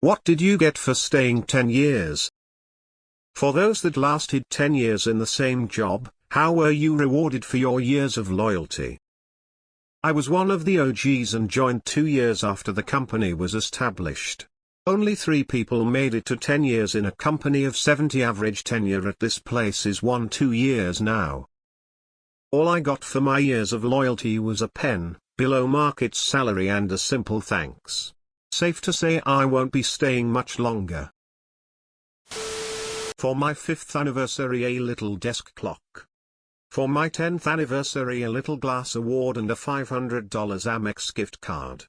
What did you get for staying 10 years? For those that lasted 10 years in the same job, how were you rewarded for your years of loyalty? I was one of the OGs and joined 2 years after the company was established. Only 3 people made it to 10 years in a company of 70. Average tenure at this place is 1-2 years now. All I got for my years of loyalty was a pen, below market salary and a simple thanks. Safe to say I won't be staying much longer. For my 5th anniversary, a little desk clock. For my 10th anniversary, a little glass award and a $500 Amex gift card.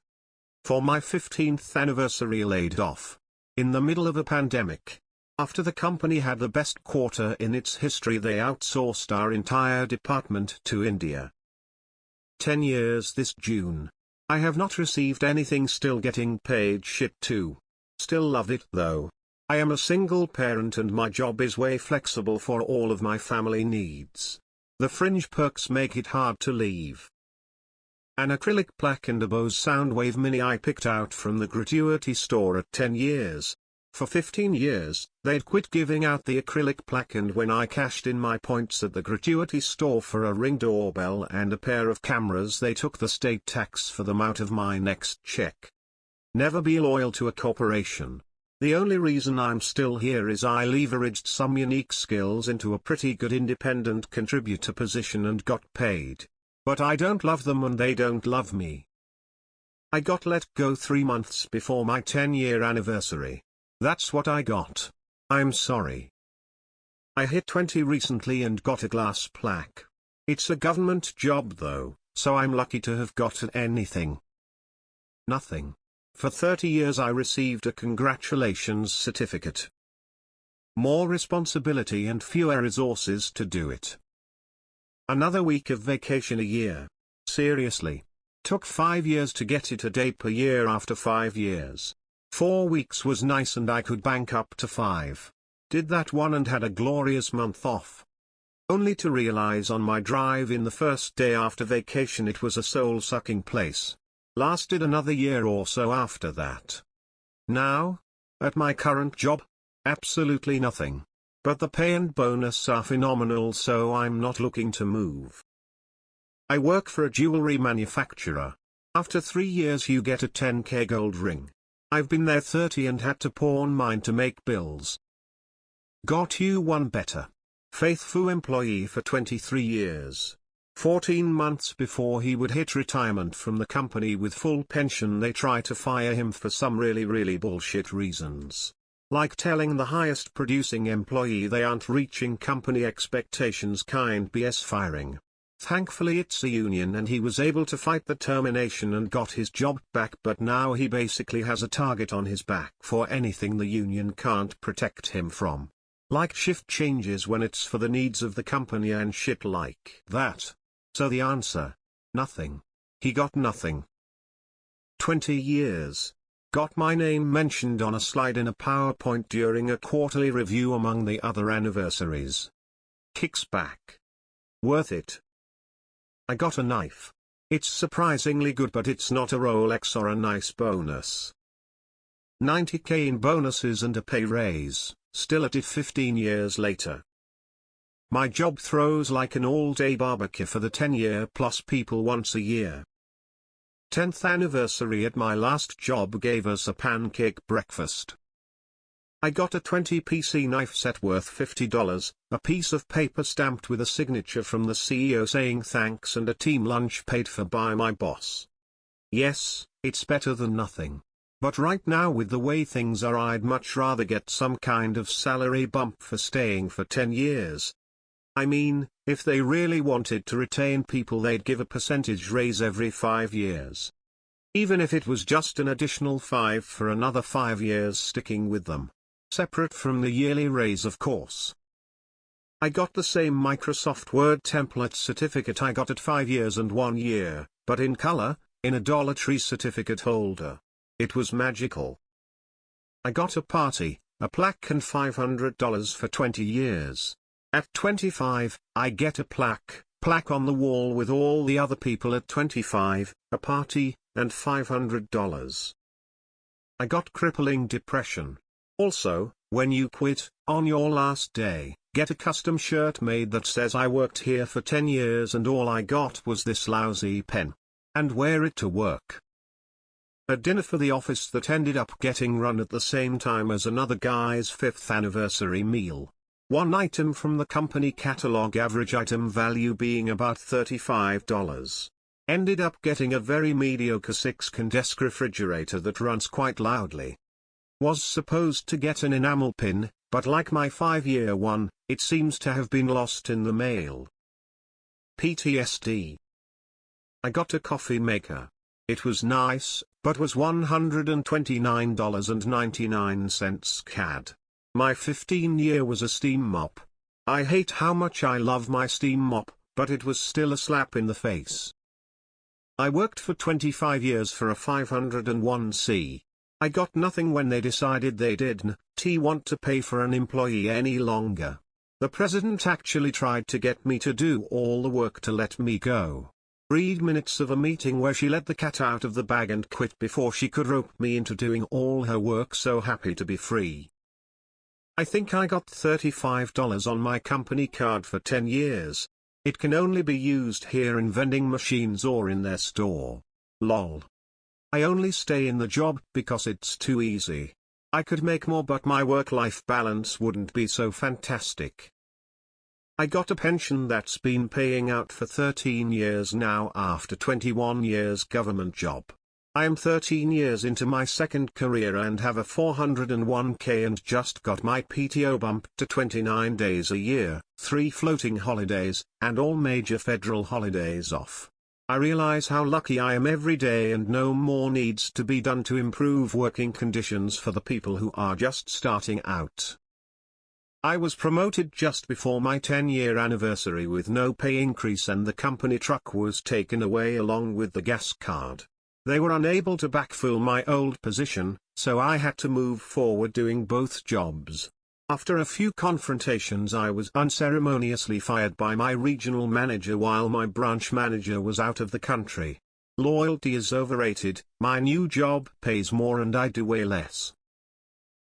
For my 15th anniversary, laid off. In the middle of a pandemic. After the company had the best quarter in its history, they outsourced our entire department to India. 10 years this June. I have not received anything, still getting paid shit too. Still love it though. I am a single parent and my job is way flexible for all of my family needs. The fringe perks make it hard to leave. An acrylic plaque and a Bose Soundwave Mini I picked out from the gratuity store at 10 years. For 15 years, they'd quit giving out the acrylic plaque, and when I cashed in my points at the gratuity store for a Ring doorbell and a pair of cameras, they took the state tax for them out of my next check. Never be loyal to a corporation. The only reason I'm still here is I leveraged some unique skills into a pretty good independent contributor position and got paid. But I don't love them and they don't love me. I got let go 3 months before my 10-year anniversary. That's what I got. I'm sorry. I hit 20 recently and got a glass plaque. It's a government job though, so I'm lucky to have gotten anything. Nothing. For 30 years I received a congratulations certificate. More responsibility and fewer resources to do it. Another week of vacation a year. Seriously. Took 5 years to get it, a day per year after 5 years. 4 weeks was nice and I could bank up to 5. Did that one and had a glorious month off. Only to realize on my drive in the first day after vacation it was a soul-sucking place. Lasted another year or so after that. Now? At my current job? Absolutely nothing. But the pay and bonus are phenomenal, so I'm not looking to move. I work for a jewelry manufacturer. After 3 years you get a 10K gold ring. I've been there 30 and had to pawn mine to make bills. Got you one better. Faithful employee for 23 years. 14 months before he would hit retirement from the company with full pension, they try to fire him for some really bullshit reasons. Like telling the highest producing employee they aren't reaching company expectations, kind BS firing. Thankfully it's a union and he was able to fight the termination and got his job back, but now he basically has a target on his back for anything the union can't protect him from. Like shift changes when it's for the needs of the company and shit like that. So the answer? Nothing. He got nothing. 20 years. Got my name mentioned on a slide in a PowerPoint during a quarterly review among the other anniversaries. Kicks back. Worth it. I got a knife. It's surprisingly good, but it's not a Rolex or a nice bonus. 90K in bonuses and a pay raise, still at it 15 years later. My job throws like an all-day barbecue for the 10-year plus people once a year. 10th anniversary at my last job gave us a pancake breakfast. I got a 20-piece knife set worth $50, a piece of paper stamped with a signature from the CEO saying thanks, and a team lunch paid for by my boss. Yes, it's better than nothing. But right now with the way things are, I'd much rather get some kind of salary bump for staying for 10 years. I mean, if they really wanted to retain people, they'd give a percentage raise every 5 years. Even if it was just an additional 5 for another 5 years sticking with them. Separate from the yearly raise, of course. I got the same Microsoft Word template certificate I got at 5 years and 1 year, but in color, in a Dollar Tree certificate holder. It was magical. I got a party, a plaque and $500 for 20 years. At 25, I get a plaque on the wall with all the other people at 25, a party, and $500. I got crippling depression. Also, when you quit, on your last day, get a custom shirt made that says I worked here for 10 years and all I got was this lousy pen. And wear it to work. A dinner for the office that ended up getting run at the same time as another guy's 5th anniversary meal. One item from the company catalog, average item value being about $35. Ended up getting a very mediocre 6-can desk refrigerator that runs quite loudly. Was supposed to get an enamel pin, but like my 5-year one, it seems to have been lost in the mail. PTSD. I got a coffee maker. It was nice, but was $129.99 CAD. My 15-year was a steam mop. I hate how much I love my steam mop, but it was still a slap in the face. I worked for 25 years for a 501c. I got nothing when they decided they didn't want to pay for an employee any longer. The president actually tried to get me to do all the work to let me go. Read minutes of a meeting where she let the cat out of the bag and quit before she could rope me into doing all her work, so happy to be free. I think I got $35 on my company card for 10 years. It can only be used here in vending machines or in their store. Lol. I only stay in the job because it's too easy. I could make more, but my work-life balance wouldn't be so fantastic. I got a pension that's been paying out for 13 years now after 21 years government job. I am 13 years into my second career and have a 401k and just got my PTO bumped to 29 days a year, 3 floating holidays, and all major federal holidays off. I realize how lucky I am every day, and no more needs to be done to improve working conditions for the people who are just starting out. I was promoted just before my 10-year anniversary with no pay increase, and the company truck was taken away along with the gas card. They were unable to backfill my old position, so I had to move forward doing both jobs. After a few confrontations, I was unceremoniously fired by my regional manager while my branch manager was out of the country. Loyalty is overrated. My new job pays more and I do way less.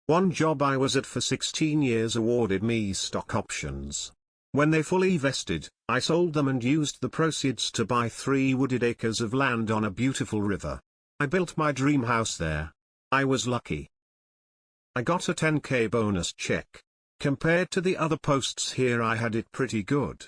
One job I was at for 16 years awarded me stock options. When they fully vested, I sold them and used the proceeds to buy 3 wooded acres of land on a beautiful river. I built my dream house there. I was lucky. I got a 10k bonus check. Compared to the other posts here, I had it pretty good.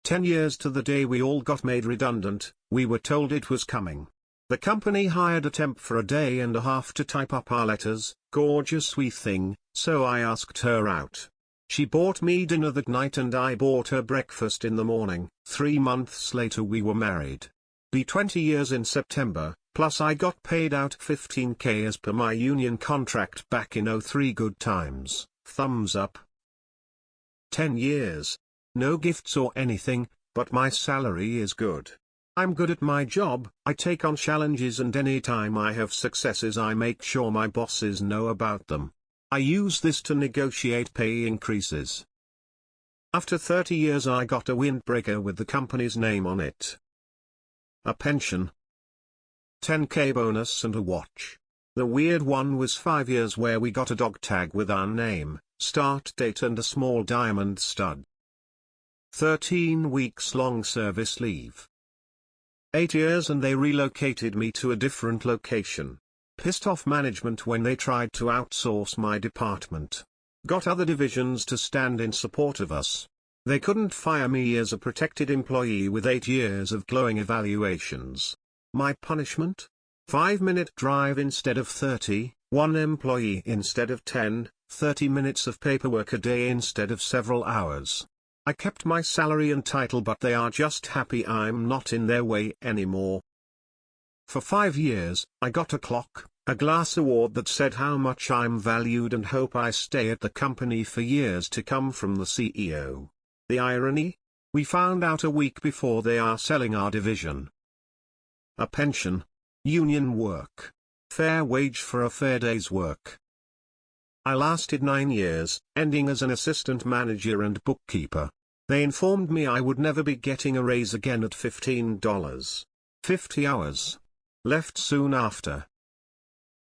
10 years to the day we all got made redundant, we were told it was coming. The company hired a temp for a day and a half to type up our letters, gorgeous wee thing, so I asked her out. She bought me dinner that night and I bought her breakfast in the morning. 3 months later we were married. Be 20 years in September, plus I got paid out 15k as per my union contract back in '03. Good times, thumbs up. 10 years. No gifts or anything, but my salary is good. I'm good at my job, I take on challenges, and anytime I have successes I make sure my bosses know about them. I use this to negotiate pay increases. After 30 years I got a windbreaker with the company's name on it. A pension. 10k bonus and a watch. The weird one was 5 years where we got a dog tag with our name, start date and a small diamond stud. 13 weeks long service leave. 8 years and they relocated me to a different location. Pissed off management when they tried to outsource my department. Got other divisions to stand in support of us. They couldn't fire me as a protected employee with 8 years of glowing evaluations. My punishment? 5-minute drive instead of 30, 1 employee instead of 10, 30 minutes of paperwork a day instead of several hours. I kept my salary and title, but they are just happy I'm not in their way anymore. For 5 years, I got a clock, a glass award that said how much I'm valued and hope I stay at the company for years to come from the CEO. The irony? We found out a week before they are selling our division. A pension. Union work. Fair wage for a fair day's work. I lasted 9 years, ending as an assistant manager and bookkeeper. They informed me I would never be getting a raise again at $15. 50 hours. Left soon after.